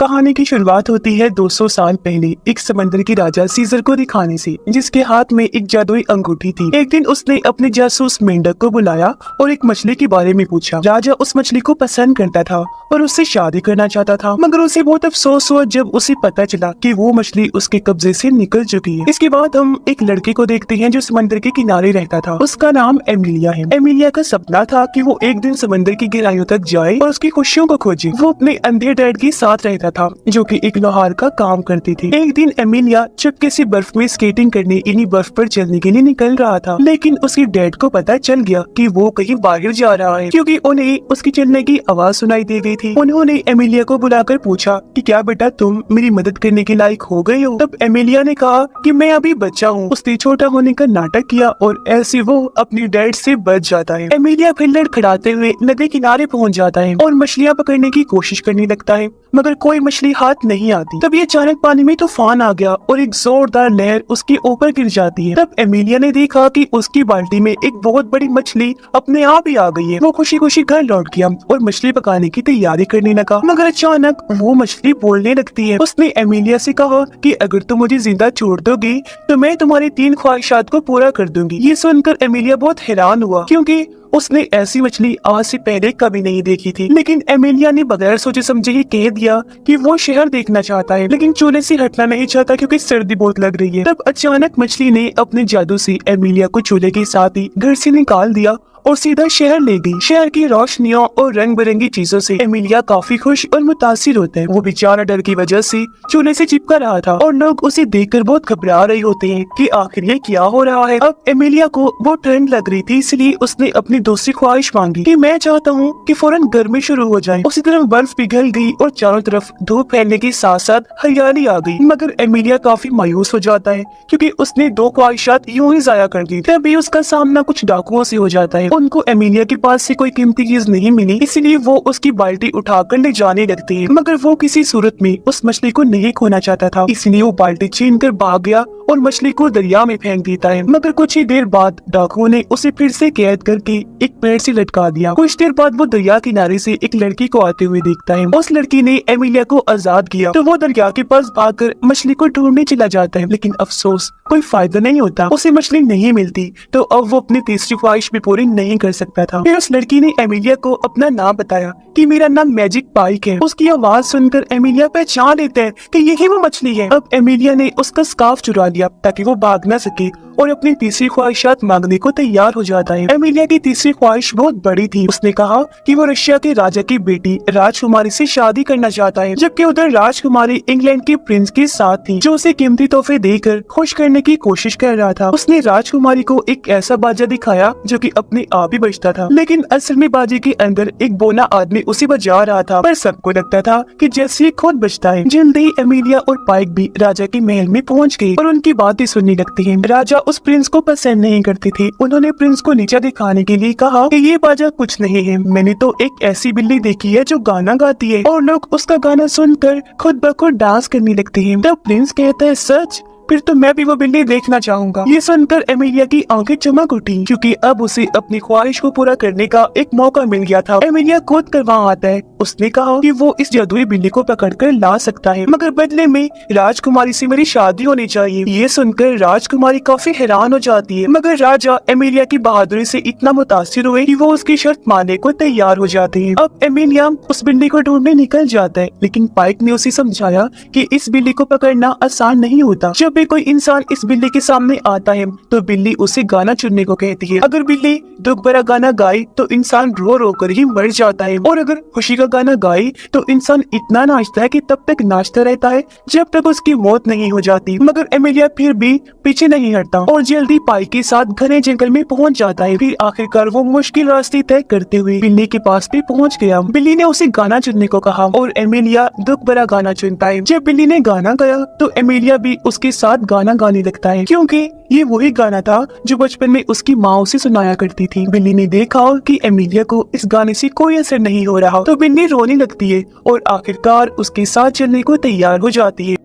कहानी की शुरुआत होती है 200 साल पहले एक समंदर के राजा सीजर को दिखाने से, जिसके हाथ में एक जादुई अंगूठी थी। एक दिन उसने अपने जासूस मेंढक को बुलाया और एक मछली के बारे में पूछा। राजा उस मछली को पसंद करता था और उससे शादी करना चाहता था, मगर उसे बहुत अफसोस हुआ जब उसे पता चला कि वो मछली उसके कब्जे से निकल चुकी है। इसके बाद हम एक लड़के को देखते हैं जो समंदर के किनारे रहता था। उसका नाम एमिलिया है। एमिलिया का सपना था कि वो एक दिन समंदर की गहराइयों तक जाए और उसकी खुशियों को खोजे। वो अपने अंधे डैड के साथ रहता था जो कि एक लोहार का काम करती थी। एक दिन एमिलिया चुपके से बर्फ में स्केटिंग करने यानी बर्फ पर चलने के लिए निकल रहा था, लेकिन उसके डैड को पता चल गया कि वो कहीं बाहर जा रहा है, क्योंकि उन्हें उसके चलने की आवाज सुनाई दे गई थी। उन्होंने एमिलिया को बुलाकर पूछा कि क्या बेटा तुम मेरी मदद करने के लायक हो गए हो। तब एमिलिया ने कहा कि मैं अभी बच्चा हूँ। उसने छोटा होने का नाटक किया और ऐसे वो अपनी डैड से बच जाता है। एमिलिया फिर लड़खड़ाते हुए नदी किनारे पहुँच जाता है और मछलियाँ पकड़ने की कोशिश करने लगता है, मगर कोई मछली हाथ नहीं आती। तभी अचानक पानी में तूफान आ गया और एक जोरदार लहर उसके ऊपर गिर जाती है। तब एमिलिया ने देखा कि उसकी बाल्टी में एक बहुत बड़ी मछली अपने आप ही आ गई है। वो खुशी खुशी घर लौट गया और मछली पकाने की तैयारी करने लगा, मगर अचानक वो मछली बोलने लगती है। उसने एमिलिया से कहा कि अगर तुम मुझे जिंदा छोड़ दोगी तो मैं तुम्हारी 3 ख्वाहिशात को पूरा कर दूंगी। ये सुनकर एमिलिया बहुत हैरान हुआ, क्योंकि उसने ऐसी मछली आज से पहले कभी नहीं देखी थी। लेकिन एमिलिया ने बगैर सोचे समझे ही कह दिया कि वो शहर देखना चाहता है, लेकिन चूल्हे से हटना नहीं चाहता क्योंकि सर्दी बहुत लग रही है। तब अचानक मछली ने अपने जादू से एमिलिया को चूल्हे के साथ ही घर से निकाल दिया और सीधा शहर ले गई। शहर की रोशनियों और रंग बिरंगी चीजों से एमिलिया काफी खुश और मुतासिर होता है। वो बेचारा डर की वजह से चूल्हे से चिपका रहा था और लोग उसे देखकर बहुत घबरा रहे होते हैं कि आखिर ये क्या हो रहा है। अब एमिलिया को वो ठंड लग रही थी, इसलिए उसने अपनी दूसरी ख्वाहिश मांगी कि मैं चाहता हूँ कि फौरन गर्मी शुरू हो जाए। उसी तरह बर्फ पिघल गई और चारों तरफ धूप फैलने के साथ साथ हरियाली आ गई, मगर एमिलिया काफी मायूस हो जाता है क्योंकि उसने 2 ख्वाहिशात यूं ही जाया कर दी। तभी उसका सामना कुछ डाकुओं से हो जाता है। उनको एमिलिया के पास से कोई कीमती चीज नहीं मिली, इसलिए वो उसकी बाल्टी उठाकर ले जाने लगती है, मगर वो किसी सूरत में उस मछली को नहीं खोना चाहता था, इसलिए वो बाल्टी छीनकर भाग गया और मछली को दरिया में फेंक देता है। मगर कुछ ही देर बाद डाकुओं ने उसे फिर से कैद करके एक पेड़ से लटका दिया। कुछ देर बाद वो दरिया किनारे से एक लड़की को आते हुए देखता है। उस लड़की ने एमिलिया को आजाद किया, तो वो दरिया के पास भागकर मछली को ढूंढने चला जाता है, लेकिन अफसोस कोई फायदा नहीं होता। उसे मछली नहीं मिलती, तो अब वो अपनी तीसरी ख्वाहिश भी पूरी नहीं कर सकता था। फिर उस लड़की ने एमिलिया को अपना नाम बताया कि मेरा नाम मैजिक पाइक है। उसकी आवाज सुनकर एमिलिया पहचान लेता है कि यही वो मछली है। अब एमिलिया ने उसका स्कार्फ चुरा लिया ताकि वो भाग न सके और अपनी तीसरी ख्वाहिशात मांगने को तैयार हो जाता है। एमिलिया की तीसरी ख्वाहिश बहुत बड़ी थी। उसने कहा कि वो रशिया के राजा की बेटी राजकुमारी से शादी करना चाहता है, जबकि उधर राजकुमारी इंग्लैंड के प्रिंस के साथ थी जो उसे कीमती तोहफे देकर खुश करने की कोशिश कर रहा था। उसने राजकुमारी को एक ऐसा बाजा दिखाया जो कि अपने आप ही बजता था, लेकिन असल में बाजे के अंदर एक बोना आदमी उसे बजा रहा था, पर सबको लगता था कि जैसे ये खुद बजता है। जल्दी ही एमिलिया और पाइक भी राजा के महल में पहुँच गए और उनकी बातें सुनने लगती है। राजा उस प्रिंस को पसंद नहीं करती थी। उन्होंने प्रिंस को नीचा दिखाने के लिए कहा कि ये बाजा कुछ नहीं है, मैंने तो एक ऐसी बिल्ली देखी है जो गाना गाती है, और लोग उसका गाना सुनकर खुद ब खुद डांस करने लगते हैं। तब प्रिंस कहता है सच, फिर तो मैं भी वो बिल्ली देखना चाहूंगा। ये सुनकर एमिलिया की आंखें चमक उठी, क्योंकि अब उसे अपनी ख्वाहिश को पूरा करने का एक मौका मिल गया था। एमिलिया कूद कर वहाँ आता है। उसने कहा कि वो इस जादुई बिल्ली को पकड़कर ला सकता है, मगर बदले में राजकुमारी से मेरी शादी होनी चाहिए। ये सुनकर राजकुमारी काफी हैरान हो जाती है, मगर राजा एमिलिया की बहादुरी से इतना मुतासिर हुए कि वो उसकी शर्त मानने को तैयार हो जाते हैं। अब एमिलिया उस बिल्ली को ढूंढने निकल जाता है, लेकिन पाइक ने उसे समझाया कि इस बिल्ली को पकड़ना आसान नहीं होता। जब कोई इंसान इस बिल्ली के सामने आता है तो बिल्ली उसे गाना चुनने को कहती है। अगर बिल्ली दुख भरा गाना गाए तो इंसान रो रो कर ही मर जाता है, और अगर खुशी का गाना गाए तो इंसान इतना नाचता है कि तब तक नाचता रहता है जब तक उसकी मौत नहीं हो जाती। मगर एमिलिया फिर भी पीछे नहीं हटता और जल्दी पाइक के साथ घने जंगल में पहुंच जाता है। फिर आखिरकार वो मुश्किल रास्ते तय करते हुए बिल्ली के पास भी पहुंच गया। बिल्ली ने उसे गाना चुनने को कहा और एमिलिया दुख भरा गाना चुनता है। जब बिल्ली ने गाना गाया तो एमिलिया भी उसके साथ गाना गाने लगता है, क्योंकि ये वही गाना था जो बचपन में उसकी माँ उसे सुनाया करती थी। बिल्ली ने देखा कि एमिलिया को इस गाने से कोई असर नहीं हो रहा, तो बिल्ली रोने लगती है और आखिरकार उसके साथ चलने को तैयार हो जाती है।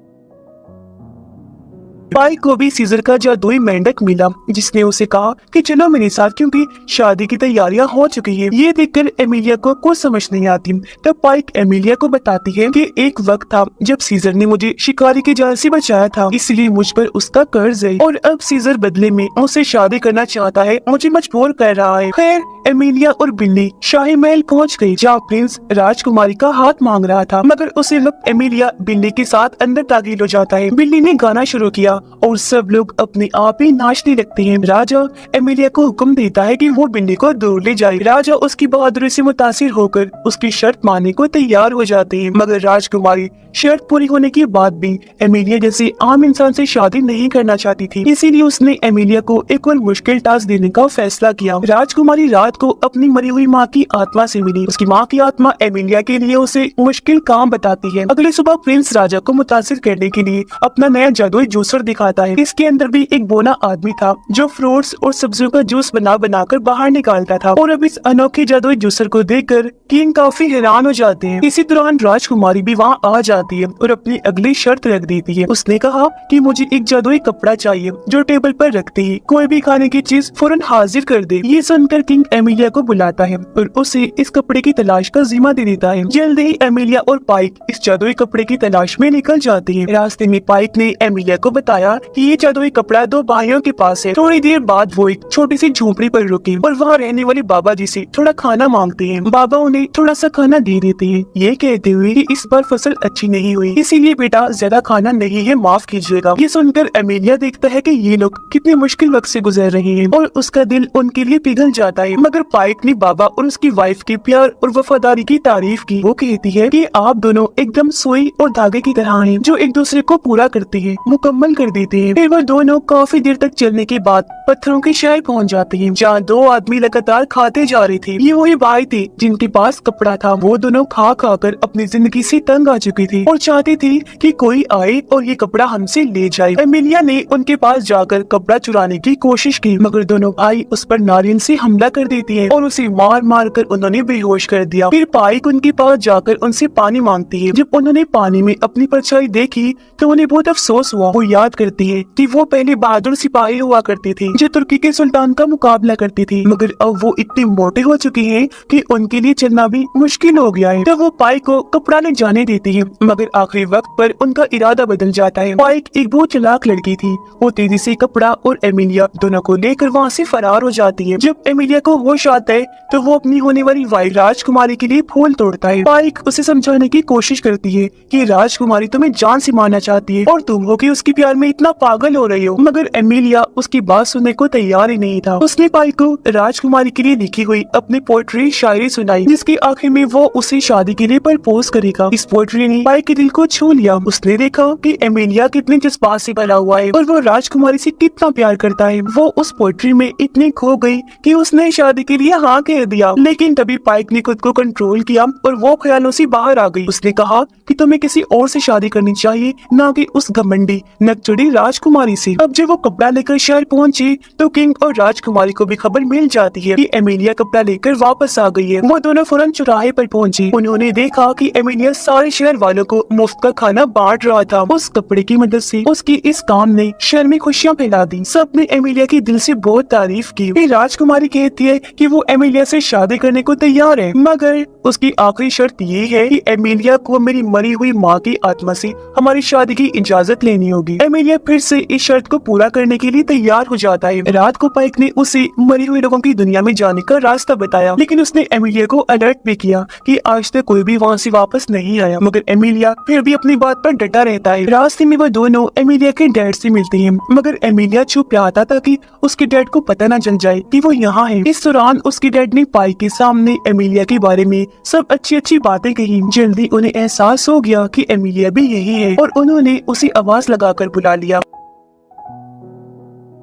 पाइक को भी सीजर का जादुई मेंढक मिला, जिसने उसे कहा कि चलो मेरे साथ, क्योंकि शादी की तैयारियां हो चुकी है। ये देखकर एमिलिया को कुछ समझ नहीं आती। तब पाइक एमिलिया को बताती है कि एक वक्त था जब सीजर ने मुझे शिकारी के जाल से बचाया था, इसलिए मुझ पर उसका कर्ज है और अब सीजर बदले में मुझसे शादी करना चाहता है, मुझे मजबूर कर रहा है। खैर एमिलिया और बिल्ली शाही महल पहुंच गई, जहाँ प्रिंस राजकुमारी का हाथ मांग रहा था, मगर उसी वक्त एमिलिया बिल्ली के साथ अंदर दाखिल हो जाता है। बिल्ली ने गाना शुरू किया और सब लोग अपने आप ही नाचने लगते हैं। राजा एमिलिया को हुक्म देता है कि वो बिल्ली को दूर ले जाए। राजा उसकी बहादुरी से मुतासिर होकर उसकी शर्त मानने को तैयार हो जाते हैं, मगर राजकुमारी शर्त पूरी होने के बाद भी एमिलिया जैसे आम इंसान से शादी नहीं करना चाहती थी, इसीलिए उसने एमिलिया को एक और मुश्किल टास्क देने का फैसला किया। राजकुमारी रात को अपनी मरी हुई माँ की आत्मा से मिली। उसकी माँ की आत्मा एमिलिया के लिए उसे मुश्किल काम बताती है। अगली सुबह प्रिंस राजा को मुतासिर करने के लिए अपना नया जादुई जूसर दिखाता है। इसके अंदर भी एक बोना आदमी था जो फ्रूट्स और सब्जियों का जूस बनाकर बाहर निकालता था। और अब इस अनोखे जादुई जूसर को देखकर किंग काफी हैरान हो जाते हैं। इसी दौरान राजकुमारी भी वहाँ आ जाती है और अपनी अगली शर्त रख देती है। उसने कहा कि मुझे एक जादुई कपड़ा चाहिए जो टेबल पर रखते ही कोई भी खाने की चीज फौरन हाजिर कर दे। ये सुनकर किंग एमिलिया को बुलाता है और उसे इस कपड़े की तलाश का जिम्मा दे देता है। जल्द ही एमिलिया और पाइक इस जादुई कपड़े की तलाश में निकल जाते हैं। रास्ते में पाइक ने एमिलिया को बताया कि ये जादुई कपड़ा दो भाइयों के पास है। थोड़ी देर बाद वो एक छोटी सी झोपड़ी पर रुके और वहाँ रहने वाले बाबा जी से थोड़ा खाना मांगते हैं। बाबा उन्हें थोड़ा सा खाना दे देते हैं, ये कहते हुए कि इस बार फसल अच्छी नहीं हुई, इसीलिए बेटा ज्यादा खाना नहीं है, माफ कीजिएगा। ये सुनकर एमिलिया देखता है कि ये लोग कितने मुश्किल वक्त से गुजर रहे हैं और उसका दिल उनके लिए पिघल जाता है। मगर पाइक ने बाबा और उसकी वाइफ के प्यार और वफादारी की तारीफ की। वो कहती है कि आप दोनों एकदम सुई और धागे की तरह हैं, जो एक दूसरे को पूरा करते हैं, मुकम्मल कर देते हैं। फिर वो दोनों काफी देर तक चलने के बाद पत्थरों के शहर पहुंच जाते हैं, जहाँ दो आदमी लगातार खाते जा रहे थे। ये वही भाई थे जिनके पास कपड़ा था। वो दोनों खा कर अपनी जिंदगी से तंग आ चुकी थी और चाहती थी कि कोई आए और ये कपड़ा हमसे ले जाए। एमिलिया ने उनके पास जाकर कपड़ा चुराने की कोशिश की, मगर दोनों भाई उस पर नारियल से हमला कर देती है और उसे मार कर उन्होंने बेहोश कर दिया। फिर पाइक उनके पास जाकर उनसे पानी मांगती है। जब उन्होंने पानी में अपनी परछाई देखी तो उन्हें बहुत अफसोस हुआ। वो याद करती है कि वो पहले बहादुर सिपाही हुआ करती थी जो तुर्की के सुल्तान का मुकाबला करती थी, मगर अब वो इतने मोटे हो चुके हैं कि उनके लिए चलना भी मुश्किल हो गया है। तो वो पाइक को कपड़ा ले जाने देती है, मगर आखिरी वक्त पर उनका इरादा बदल जाता है। पाइक एक बहुत चालाक लड़की थी। वो तेजी से कपड़ा और एमिलिया दोनों को लेकर वहाँ से फरार हो जाती है। जब एमिलिया को होश आता है तो वो अपनी होने वाली वाइफ राजकुमारी के लिए फूल तोड़ता है। पाइक उसे समझाने की कोशिश करती है कि राजकुमारी तुम्हें जान से मारना चाहती है और तुम हो कि उसके प्यार में इतना पागल हो रही हो, मगर एमिलिया उसकी बात सुनने को तैयार ही नहीं था। उसने पाइक को राजकुमारी के लिए लिखी हुई अपनी पोएट्री शायरी सुनाई, जिसके आखिर में वो उसे शादी के लिए प्रपोज करेगा। इस पोएट्री ने पाइक के दिल को छू लिया। उसने देखा कि एमिलिया कितने जज्बात से भरा हुआ है और वो राजकुमारी से कितना प्यार करता है। वो उस पोएट्री में इतनी खो गई कि उसने शादी के लिए हाँ कह दिया। लेकिन तभी पाइक ने खुद को कंट्रोल किया और वो ख्यालों से बाहर आ गई। उसने कहा कि तुम्हें किसी और से शादी करनी चाहिए, ना कि उस घमंडी नकचड़ी राजकुमारी से। अब जब वो कपड़ा लेकर शहर पहुंची तो किंग और राजकुमारी को भी खबर मिल जाती है कि एमिलिया कपड़ा लेकर वापस आ गई है। वो दोनों फौरन चौराहे पर पहुंची। उन्होंने देखा कि एमिलिया सारे शहर वालों को मुफ्त का खाना बांट रहा था। उस कपड़े की मदद से उसकी इस काम ने शहर में खुशियां फैला दी। सबने एमिलिया की दिल से बहुत तारीफ की। फिर राजकुमारी कहती है कि वो एमिलिया से शादी करने को तैयार है, मगर उसकी आखिरी शर्त ये है कि एमिलिया को मेरी मरी हुई माँ की आत्मा से हमारी शादी की इजाजत लेनी होगी। एमिलिया फिर से इस शर्त को पूरा करने के लिए तैयार हो जाता है। रात को पाइक ने उसे मरी हुई लोगों की दुनिया में जाने का रास्ता बताया, लेकिन उसने एमिलिया को अलर्ट भी किया कि आज तक कोई भी वहाँ से वापस नहीं आया। मगर एमिलिया फिर भी अपनी बात पर डटा रहता है। रास्ते में वो दोनों एमिलिया के डैड से मिलते हैं, मगर एमिलिया छुप रहा था ताकि उसके डैड को पता न चल जाए कि वो यहाँ है। इस दौरान उसके डैड ने पाइक के सामने एमिलिया के बारे में सब अच्छी बातें कही। जल्दी उन्हें एहसास हो गया कि एमिलिया भी यही है और उन्होंने उसे आवाज लगाकर बुला लिया।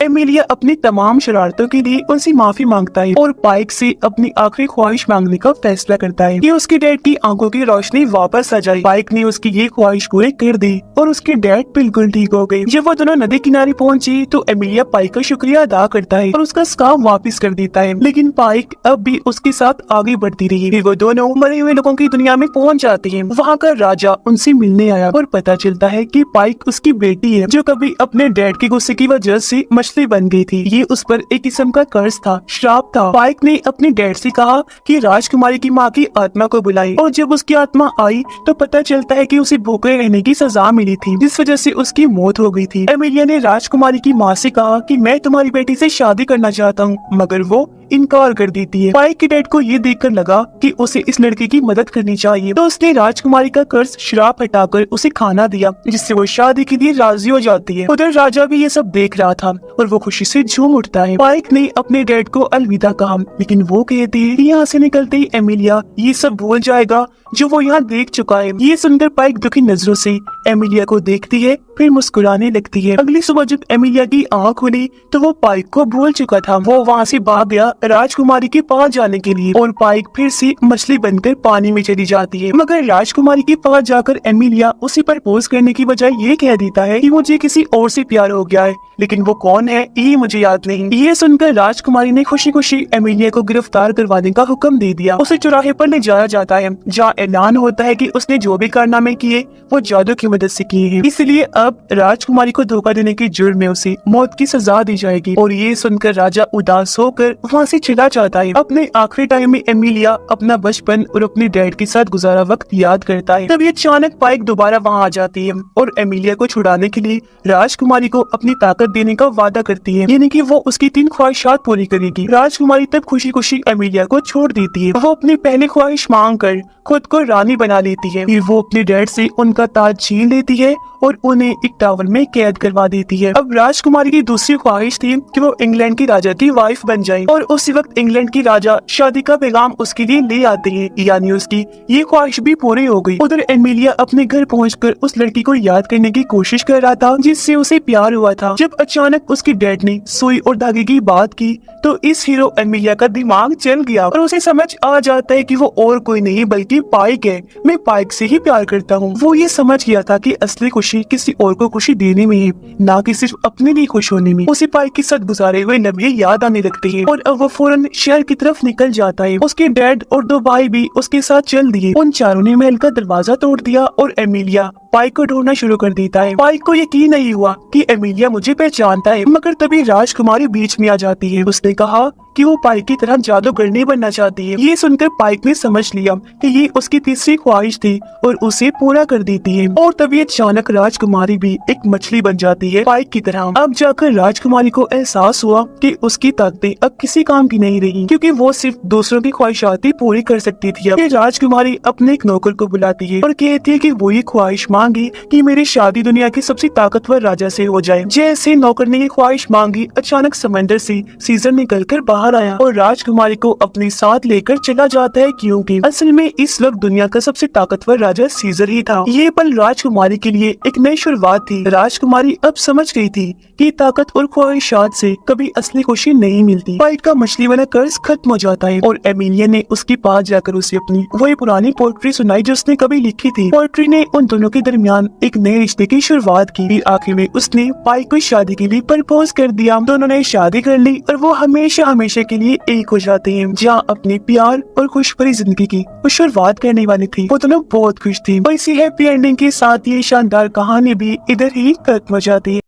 एमिलिया अपनी तमाम शरारतों के लिए उनसे माफी मांगता है और पाइक से अपनी आखिरी ख्वाहिश मांगने का फैसला करता है कि उसके डैड की आंखों की रोशनी वापस आ जाए। पाइक ने उसकी ये ख्वाहिश पूरी कर दी और उसके डैड बिल्कुल ठीक हो गए। जब वो दोनों नदी किनारे पहुंची तो एमिलिया पाइक का शुक्रिया अदा करता है और उसका स्कार्फ वापस कर देता है, लेकिन पाइक अब भी उसके साथ आगे बढ़ती रही। फिर वो दोनों मरे हुए लोगों की दुनिया में पहुंच जाते हैं। वहाँ का राजा उनसे मिलने आया और पता चलता है कि पाइक उसकी बेटी है जो कभी अपने डैड के गुस्से की वजह से मछली बन गई थी। ये उस पर एक किस्म का कर्ज था, श्राप था। पाइक ने अपने डैड से कहा कि राजकुमारी की माँ की आत्मा को बुलाए और जब उसकी आत्मा आई तो पता चलता है कि उसे भूखे रहने की सजा मिली थी जिस वजह से उसकी मौत हो गई थी। एमिलिया ने राजकुमारी की माँ से कहा कि मैं तुम्हारी बेटी से शादी करना चाहता हूँ, मगर वो इनकार कर देती है। पाइक के डैड को ये देखकर लगा कि उसे इस लड़के की मदद करनी चाहिए, तो उसने राजकुमारी का कर्ज श्राप हटाकर उसे खाना दिया जिससे वो शादी के लिए राजी हो जाती है। उधर राजा भी ये सब देख रहा था और वो खुशी से झूम उठता है। पाइक ने अपने डैड को अलविदा कहा, लेकिन वो कहती है कि यहाँ से निकलते ही एमिलिया ये सब भूल जाएगा जो वो यहाँ देख चुका है। ये सुनकर पाइक दुखी नजरों से एमिलिया को देखती है, फिर मुस्कुराने लगती है। अगली सुबह जब एमिलिया की आँख खुली तो वो पाइक को भूल चुका था। वो वहाँ से भाग गया राजकुमारी के पास जाने के लिए और पाइक फिर से मछली बनकर पानी में चली जाती है। मगर राजकुमारी के पास जाकर एमिलिया उसे प्रपोज करने की बजाय ये कह देता है कि मुझे किसी और से प्यार हो गया है, लेकिन वो कौन है ये मुझे याद नहीं। ये सुनकर राजकुमारी ने खुशी खुशी एमिलिया को गिरफ्तार करवाने का हुक्म दे दिया। उसे चौराहे पर ले जाया जाता है जहाँ ऐलान होता है कि उसने जो भी कारनामे किए वो जादू की मदद से किए हैं, इसलिए अब राजकुमारी को धोखा देने के जुर्म में उसे मौत की सजा दी जाएगी। और ये सुनकर राजा उदास होकर वहाँ से चला जाता है। अपने आखिरी टाइम में एमिलिया अपना बचपन और अपने डैड के साथ गुजारा वक्त याद करता है। तभी अचानक पाइक दोबारा वहाँ आ जाती है और एमिलिया को छुड़ाने के लिए राजकुमारी को अपनी ताकत देने का वादा करती है, यानी कि वो उसकी 3 ख्वाहिशात पूरी करेगी। राजकुमारी तब खुशी खुशी एमिलिया को छोड़ देती है। वो अपनी पहली ख्वाहिश मांग कर खुद को रानी बना लेती है। फिर वो अपने डैड से उनका ताज छीन लेती है और उन्हें एक टावर में कैद करवा देती है। अब राजकुमारी की दूसरी ख्वाहिश थी कि वो इंग्लैंड की राजा की वाइफ बन जाए और उसी वक्त इंग्लैंड की राजा शादी का पैगाम उसके लिए ले आते हैं, यानी उसकी ये ख्वाहिश भी पूरी हो गई। उधर एमिलिया अपने घर पहुंचकर उस लड़की को याद करने की कोशिश कर रहा था जिससे उसे प्यार हुआ था। जब अचानक उसके डैड ने सुई और धागे की बात की तो इस हीरो एमिलिया का दिमाग चल गया और उसे समझ आ जाता है कि वो और कोई नहीं बल्कि पाइक है। मैं पाइक से ही प्यार करता हूँ। वो ये समझ गया था कि असली खुशी किसी और को खुशी देने में है, ना कि सिर्फ अपने लिए खुश होने में। उसे पाइक के साथ गुजारे हुए लम्हे याद आने लगते हैं और अब वो फौरन शहर की तरफ निकल जाता है। उसके डैड और 2 भाई भी उसके साथ चल दिए। उन चारों ने महल का दरवाजा तोड़ दिया और एमिलिया पाइक को ढूंढना शुरू कर देता है। पाइक को यकीन नहीं हुआ कि एमिलिया मुझे पहचानता है, मगर तभी राजकुमारी बीच में आ जाती है। उसने कहा कि वो पाइक की तरह जादूगर नहीं बनना चाहती है। ये सुनकर पाइक ने समझ लिया कि ये उसकी तीसरी ख्वाहिश थी और उसे पूरा कर देती है। और तभी अचानक राजकुमारी भी एक मछली बन जाती है पाइक की तरह। अब जाकर राजकुमारी को एहसास हुआ कि उसकी ताकतें अब किसी काम की नहीं रही, क्योंकि वो सिर्फ दूसरों की ख्वाहिशात ही पूरी कर सकती थी। अब राजकुमारी अपने एक नौकर को बुलाती है और कहती है कि वो ये ख्वाहिश मांगी कि मेरी शादी दुनिया के सबसे ताकतवर राजा से हो जाए। जैसे नौकर ने ये ख्वाहिश मांगी, अचानक समंदर से सीजर निकल कर बाहर आया और राजकुमारी को अपने साथ लेकर चला जाता है, क्योंकि असल में इस वक्त दुनिया का सबसे ताकतवर राजा सीजर ही था। ये पल राजकुमारी के लिए एक नई शुरुआत थी। राजकुमारी अब समझ गई थी कि ताकत और ख्वाहिशात से कभी असली खुशी नहीं मिलती। पाइक का मछली वाला कर्ज खत्म हो जाता है और एमिलिया ने उसके पास जाकर उसे अपनी वही पुरानी पोएट्री सुनाई जो उसने कभी लिखी थी। पोएट्री ने उन दोनों के दरमियान एक नए रिश्ते की शुरुआत की। फिर आखिर में उसने पाइक को शादी के लिए प्रपोज कर दिया। दोनों ने शादी कर ली और वो हमेशा हमेशा के लिए एक हो जाते हैं। जहाँ अपने प्यार और खुश भरी जिंदगी की वो शुरुआत करने वाली थी, वो दोनों बहुत खुश थी। और इसी हैप्पी एंडिंग के साथ ये शानदार कहानी भी इधर ही खत्म हो जाती है।